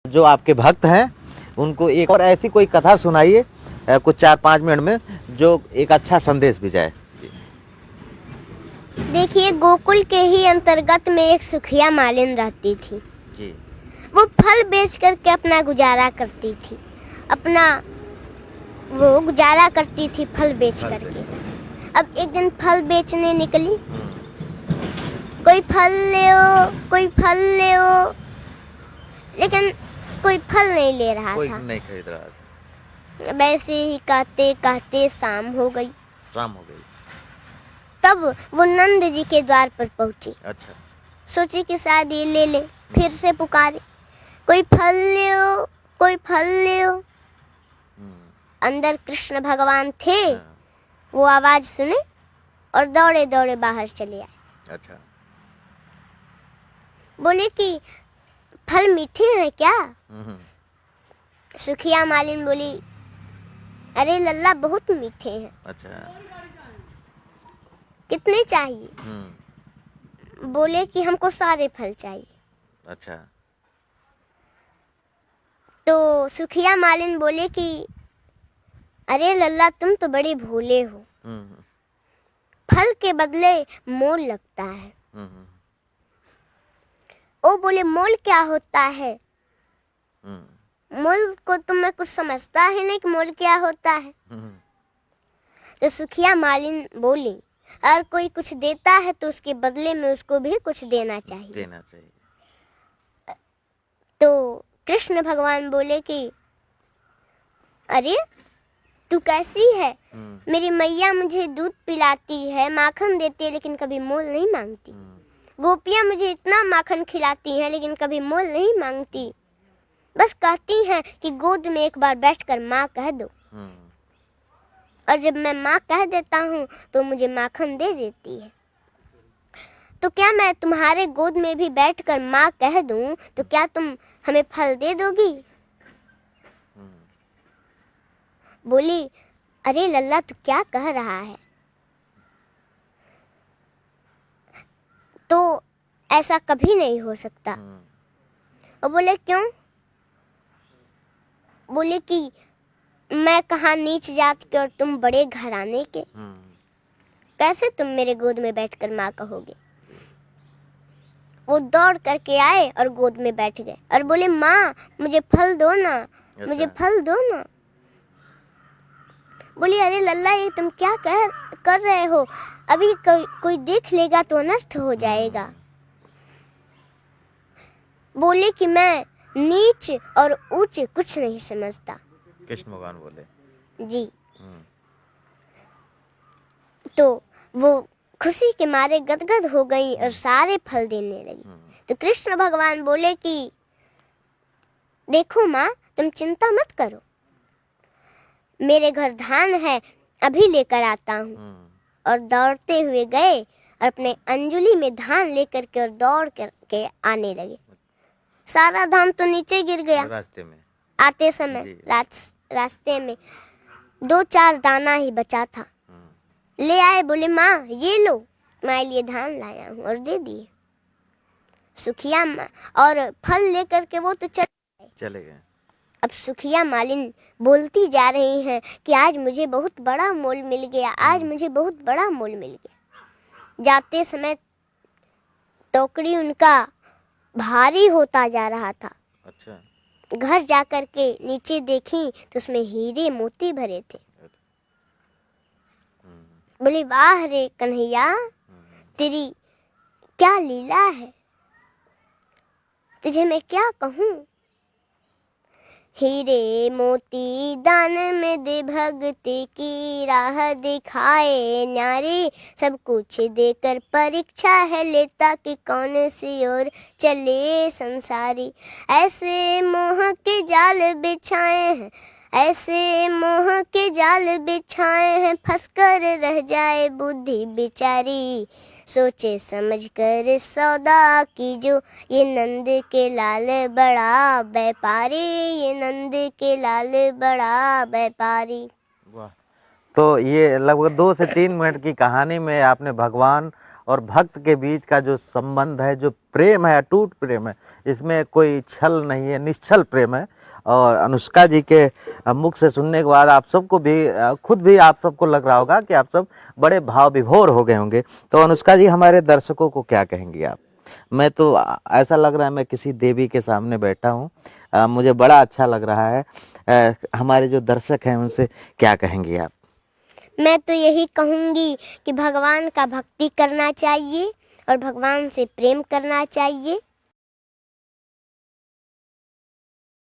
जो आपके भक्त हैं उनको एक और ऐसी कोई कथा सुनाइए कुछ 4-5 मिनट में जो एक अच्छा संदेश भी जाए। देखिए, गोकुल के ही अंतर्गत में एक सुखिया मालिन रहती थी जी। वो फल बेच करके अपना गुजारा करती थी। वो गुजारा करती थी फल बेच करके। अब एक दिन फल बेचने निकली। कोई फल ले ओ, लेकिन कोई फल नहीं ले रहा कोई था। नहीं खरीद रहा था। वैसे ही कहते कहते शाम हो गई। तब वो नंद जी के द्वार पर पहुंची। अच्छा। सोची कि शायद ये ले ले। फिर से पुकारे, कोई फल ले ओ। अंदर कृष्ण भगवान थे। वो आवाज सुने और दौड़े दौड़े बाहर चले आए। अच्छा। बोले कि फल मीठे हैं क्या? सुखिया मालिन बोली, अरे लल्ला बहुत मीठे हैं। अच्छा। कितने चाहिए? बोले कि हमको सारे फल चाहिए। अच्छा। तो सुखिया मालिन बोले कि अरे लल्ला तुम तो बड़े भोले हो। फल के बदले मोल लगता है। ओ बोले मोल क्या होता है? मोल को तुम्हें कुछ समझता है नहीं कि मोल क्या होता है। तो सुखिया मालिन बोली, अगर कोई कुछ देता है तो उसके बदले में उसको भी कुछ देना चाहिए। तो कृष्ण भगवान बोले कि अरे तू कैसी है? मेरी मैया मुझे दूध पिलाती है, माखन देती है, लेकिन कभी मोल नहीं मांगती। गोपियां मुझे इतना माखन खिलाती हैं लेकिन कभी मोल नहीं मांगती। बस कहती हैं कि गोद में एक बार बैठकर माँ कह दो। और जब मैं माँ कह देता हूँ तो मुझे माखन दे देती है। तो क्या मैं तुम्हारे गोद में भी बैठकर माँ कह दूं तो क्या तुम हमें फल दे दोगी? बोली, अरे लल्ला तू क्या कह रहा है? तो ऐसा कभी नहीं हो सकता। और बोले क्यों? बोले कि मैं कहाँ नीच जात के और तुम बड़े घराने के, कैसे तुम मेरे गोद में बैठकर माँ कहोगे? वो दौड़ करके आए और गोद में बैठ गए और बोले, माँ मुझे फल दो ना। अच्छा। मुझे फल दो ना। बोली, अरे लल्ला ये तुम क्या कर रहे हो? अभी कोई देख लेगा तो नष्ट हो जाएगा। बोले कि मैं नीच और ऊंच कुछ नहीं समझता। कृष्ण भगवान बोले जी। तो वो खुशी के मारे गदगद हो गई और सारे फल देने लगी। तो कृष्ण भगवान बोले कि देखो माँ, तुम चिंता मत करो, मेरे घर धान है, अभी लेकर आता हूँ। और दौड़ते हुए गए और अपने अंजुली में धान लेकर के और दौड़ करके आने लगे। सारा धान तो नीचे गिर गया रास्ते में आते समय। रास्ते में 2-4 दाना ही बचा था। ले आए, बोले माँ ये लो, मैं लिए धान लाया हूँ, और दे दिए। सुखिया और फल लेकर के वो तो चले गए। अब सुखिया मालिन बोलती जा रही हैं कि आज मुझे बहुत बड़ा मोल मिल गया, आज मुझे बहुत बड़ा मोल मिल गया। जाते समय टोकरी उनका भारी होता जा रहा था। अच्छा। घर जाकर के नीचे देखी तो उसमें हीरे मोती भरे थे। बोली, वाह रे कन्हैया, तेरी क्या लीला है, तुझे मैं क्या कहूँ। हीरे मोती दान में दे भक्ति की राह दिखाए न्यारे, सब कुछ देकर परीक्षा है लेता कि कौन सी ओर चले संसारी। ऐसे मोह के जाल बिछाए हैं, ऐसे मोह के जाल बिछाए हैं, फंसकर रह जाए बुद्धि बिचारी। सोचे समझ कर सौदा कीजो, ये नंद के लाल बड़ा व्यापारी, ये नंद के लाल बड़ा व्यापारी। वाह। तो ये लगभग 2 से 3 मिनट की कहानी में आपने भगवान और भक्त के बीच का जो संबंध है, जो प्रेम है, अटूट प्रेम है, इसमें कोई छल नहीं है, निश्चल प्रेम है। और अनुष्का जी के मुख से सुनने के बाद आप सबको भी खुद भी आप सबको लग रहा होगा कि आप सब बड़े भाव विभोर हो गए होंगे। तो अनुष्का जी, हमारे दर्शकों को क्या कहेंगी आप? मैं तो ऐसा लग रहा है मैं किसी देवी के सामने बैठा हूँ। मुझे बड़ा अच्छा लग रहा है। हमारे जो दर्शक हैं उनसे क्या कहेंगी आप? मैं तो यही कहूँगी कि भगवान का भक्ति करना चाहिए और भगवान से प्रेम करना चाहिए।